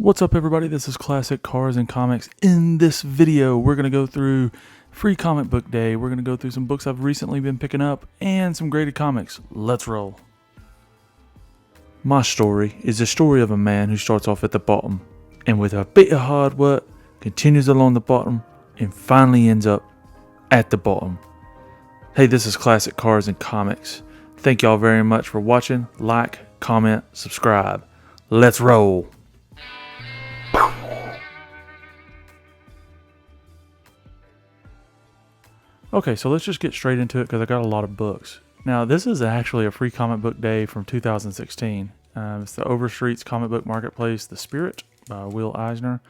What's up, everybody? This is Classic Cars and Comics. In this video, we're going to go through Free Comic Book Day. We're going to go through some books I've recently been picking up and some graded comics. Let's roll. My story is the story of a man who starts off at the bottom and with a bit of hard work continues along the bottom and finally ends up at the bottom. Hey, this is Classic Cars and Comics. Thank y'all very much for watching. Like, comment, subscribe. Let's roll. Okay, so let's just get straight into it because I got a lot of books. Now, this is actually a Free Comic Book Day from 2016. It's the Overstreet's Comic Book Marketplace, The Spirit by Will Eisner.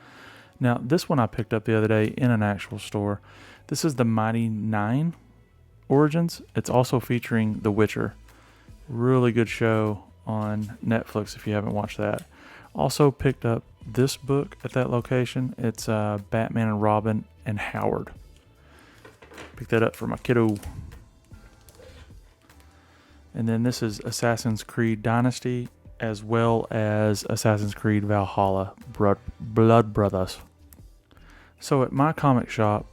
Now, this one I picked up the other day in an actual store. This is the Mighty Nine Origins. It's also featuring The Witcher. Really good show on Netflix if you haven't watched that. Also picked up this book at that location. It's Batman and Robin and Howard. Pick that up for my kiddo. And then this is Assassin's Creed Dynasty, as well as Assassin's Creed Valhalla, Blood Brothers. So at my comic shop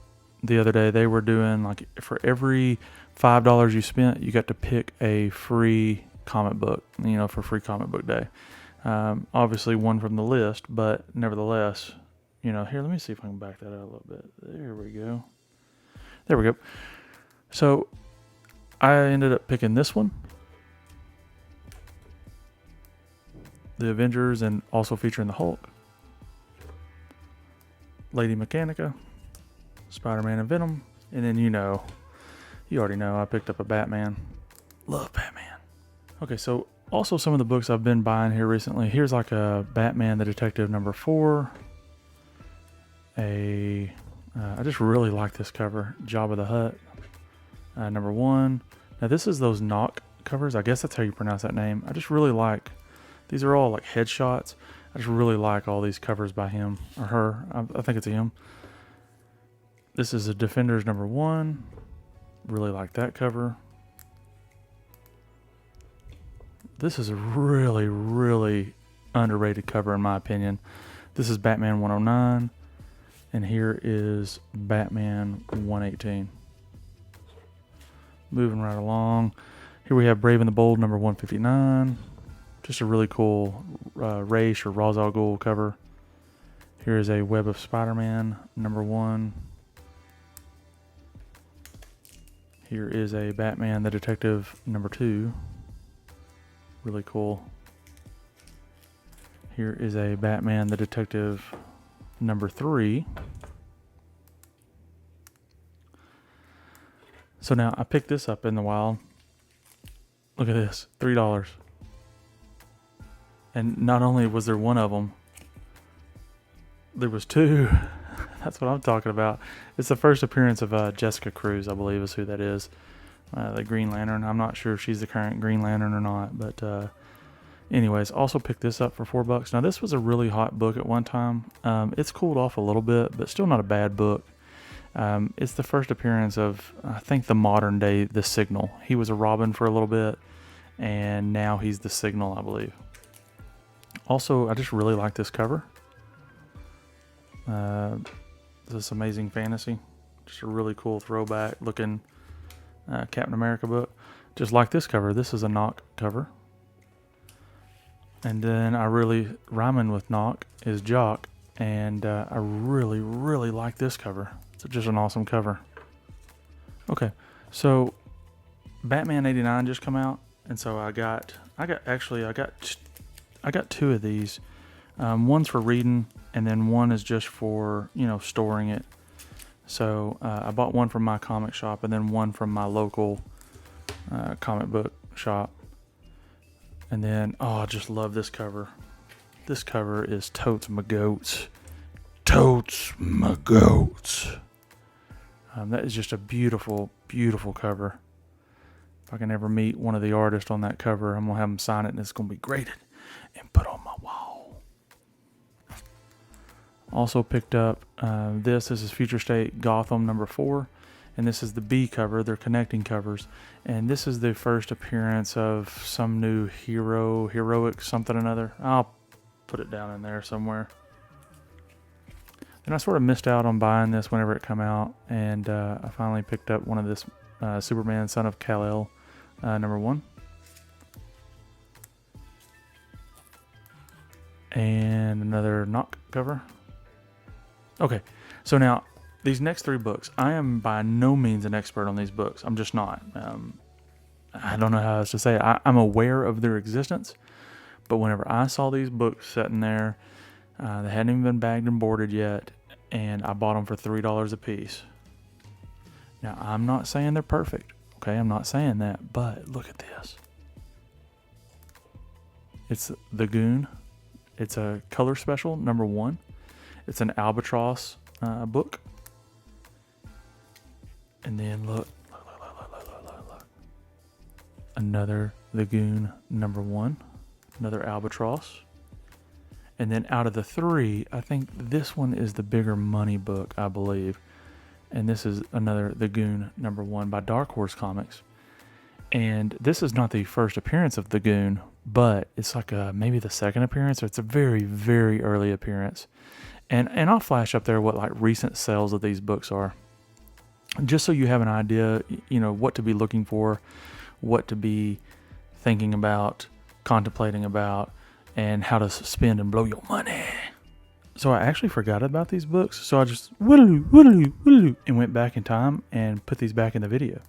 the other day, they were doing like for every $5 you spent, you got to pick a free comic book, for Free Comic Book Day. Obviously one from the list, but nevertheless, here, let me see if I can back that out a little bit. There we go. There we go. So I ended up picking this one, the Avengers, and also featuring the Hulk, Lady Mechanica, Spider-Man and Venom, and then you already know I picked up a Batman. Love Batman. Okay, so also some of the books I've been buying here recently. Here's like a Batman the Detective #4, I just really like this cover, Jabba the Hutt, #1. Now this is those Knock covers. I guess that's how you pronounce that name. I just really like, these are all like headshots. I just really like all these covers by him or her. I think it's a him. This is a Defenders #1. Really like that cover. This is a really, really underrated cover in my opinion. This is Batman 109. And here is Batman 118. Moving right along. Here we have Brave and the Bold #159. Just a really cool Ra's or Ra's al Ghul cover. Here is a Web of Spider-Man #1. Here is a Batman the Detective #2. Really cool. Here is a Batman the Detective #3. So now I picked this up in the wild. Look at this, $3. And not only was there one of them, there was two. That's what I'm talking about. It's the first appearance of Jessica Cruz, I believe is who that is. The Green Lantern. I'm not sure if she's the current Green Lantern or not, but anyways, also picked this up for $4. Now this was a really hot book at one time. It's cooled off a little bit, but still not a bad book. It's the first appearance of, I think, the modern day The Signal. He was a Robin for a little bit, and now he's the Signal, I believe. Also, I just really like this cover. This Amazing Fantasy. Just a really cool throwback looking Captain America book. Just like this cover. This is a Knock cover. And then rhyming with Knock is Jock, and I really, really like this cover. It's just an awesome cover. Okay, so Batman '89 just come out, and so I got two of these. One's for reading, and then one is just for storing it. So I bought one from my comic shop, and then one from my local comic book shop. And then, I just love this cover. This cover is Totes My Goats. Totes My Goats. That is just a beautiful, beautiful cover. If I can ever meet one of the artists on that cover, I'm going to have them sign it, and it's going to be graded and put on my wall. Also picked up this is Future State Gotham #4. And this is the B cover. They're connecting covers. And this is the first appearance of some new heroic something or another. I'll put it down in there somewhere. And I sort of missed out on buying this whenever it came out, and I finally picked up one of this Superman Son of Kal-El #1. And another knock cover. Okay, so now these next 3 books, I am by no means an expert on these books. I'm just not. I don't know how else to say it. I'm aware of their existence, but whenever I saw these books sitting there, they hadn't even been bagged and boarded yet, and I bought them for $3 a piece. Now, I'm not saying they're perfect, okay? I'm not saying that, but look at this. It's The Goon. It's a color special, #1. It's an albatross book. And then look. Another The Goon #1. Another albatross. And then out of the 3, I think this one is the bigger money book, I believe. And this is another The Goon #1 by Dark Horse Comics. And this is not the first appearance of The Goon, but it's like maybe the second appearance, or it's a very, very early appearance. And I'll flash up there what like recent sales of these books are, just so you have an idea, what to be looking for, what to be thinking about, contemplating about, and how to spend and blow your money. So I actually forgot about these books, so I just and went back in time and put these back in the video.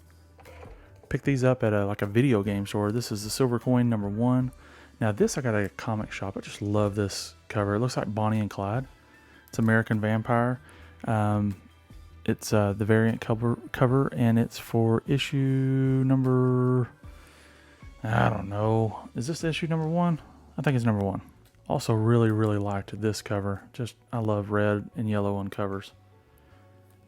Picked these up at a video game store. This is the Silver Coin #1. Now this I got at a comic shop. I just love this cover. It looks like Bonnie and Clyde. It's American Vampire. It's the variant cover, and it's for issue number, I don't know. Is this issue #1? I think it's #1. Also really, really liked this cover. I love red and yellow on covers.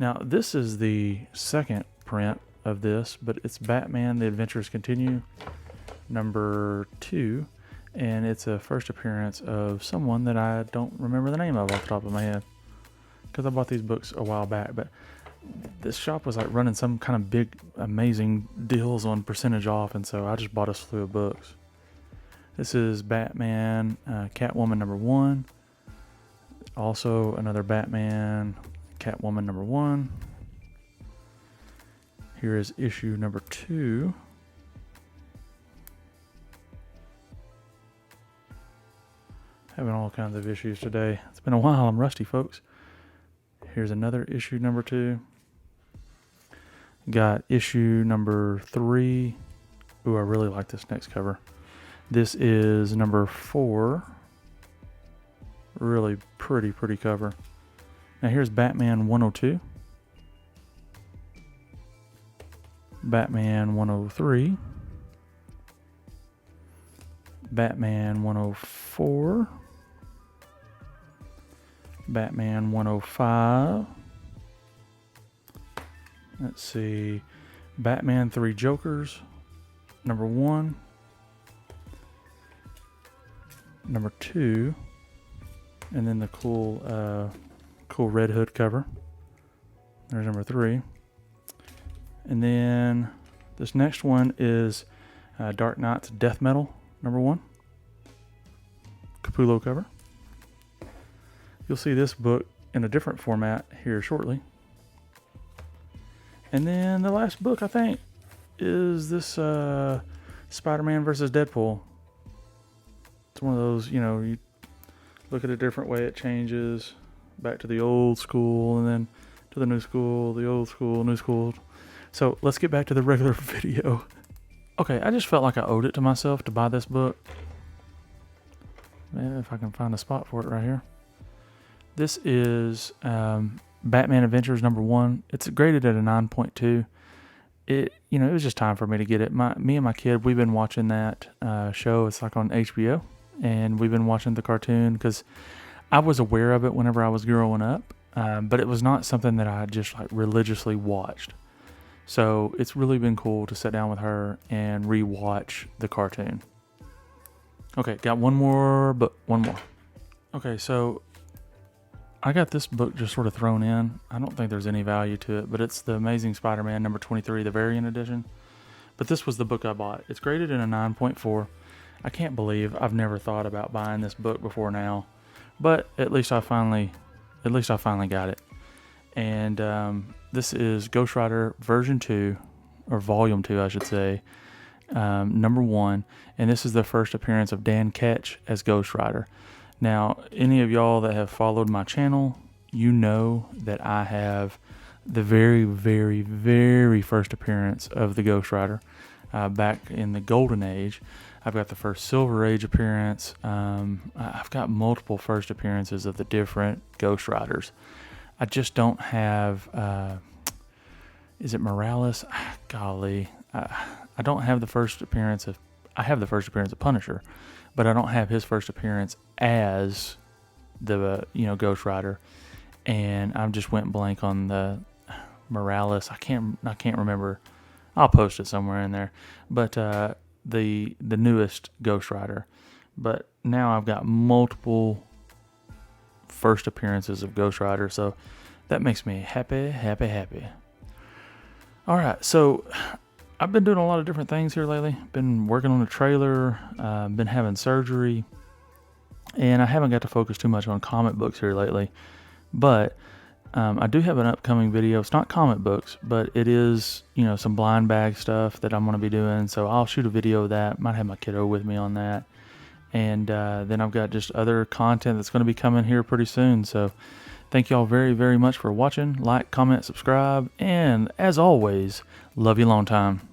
Now this is the second print of this, but it's Batman The Adventures Continue #2, and it's a first appearance of someone that I don't remember the name of off the top of my head, because I bought these books a while back. But this shop was like running some kind of big amazing deals on percentage off, and so I just bought a slew of books. This is Batman Catwoman #1, also another Batman Catwoman #1. Here is issue #2. Having all kinds of issues today. It's been a while. I'm rusty, folks. Here's another issue #2. Got issue #3. Ooh, I really like this next cover. This is #4. Really pretty cover. Now here's Batman 102. Batman 103, Batman 104, Batman 105, let's see, Batman 3 Jokers, #1, #2, and then the cool Red Hood cover. There's #3. And then this next one is Dark Knight's Death Metal #1. Capullo cover. You'll see this book in a different format here shortly. And then the last book, I think, is this Spider-Man versus Deadpool. It's one of those, you look at it a different way, it changes back to the old school and then to the new school, the old school, new school. So let's get back to the regular video. Okay, I just felt like I owed it to myself to buy this book. Maybe if I can find a spot for it right here. This is Batman Adventures #1. It's graded at a 9.2. It was just time for me to get it. Me and my kid, we've been watching that show. It's like on HBO, and we've been watching the cartoon because I was aware of it whenever I was growing up, but it was not something that I just like religiously watched. So it's really been cool to sit down with her and rewatch the cartoon. Okay, got one more. Okay, so I got this book just sort of thrown in. I don't think there's any value to it, but it's The Amazing Spider-Man #23, the variant edition. But this was the book I bought. It's graded in a 9.4. I can't believe I've never thought about buying this book before now, but at least I finally at least I finally got it. And this is Ghost Rider version 2, or volume 2, I should say, number 1. And this is the first appearance of Dan Ketch as Ghost Rider. Now, any of y'all that have followed my channel, you know that I have the very, very, very first appearance of the Ghost Rider back in the Golden Age. I've got the first Silver Age appearance. I've got multiple first appearances of the different Ghost Riders. I just don't have, is it Morales? Golly, I don't have the first appearance of, I have the first appearance of Punisher, but I don't have his first appearance as the, Ghost Rider. And I just went blank on the Morales. I can't remember. I'll post it somewhere in there. But the newest Ghost Rider. But now I've got multiple first appearances of Ghost Rider, so that makes me happy. All right, so I've been doing a lot of different things here lately. Been working on a trailer, been having surgery, and I haven't got to focus too much on comic books here lately. But I do have an upcoming video. It's not comic books, but it is, some blind bag stuff that I'm going to be doing. So I'll shoot a video of that. Might have my kiddo with me on that. And then I've got just other content that's going to be coming here pretty soon. So thank y'all very, very much for watching. Like, comment, subscribe. And as always, love you long time.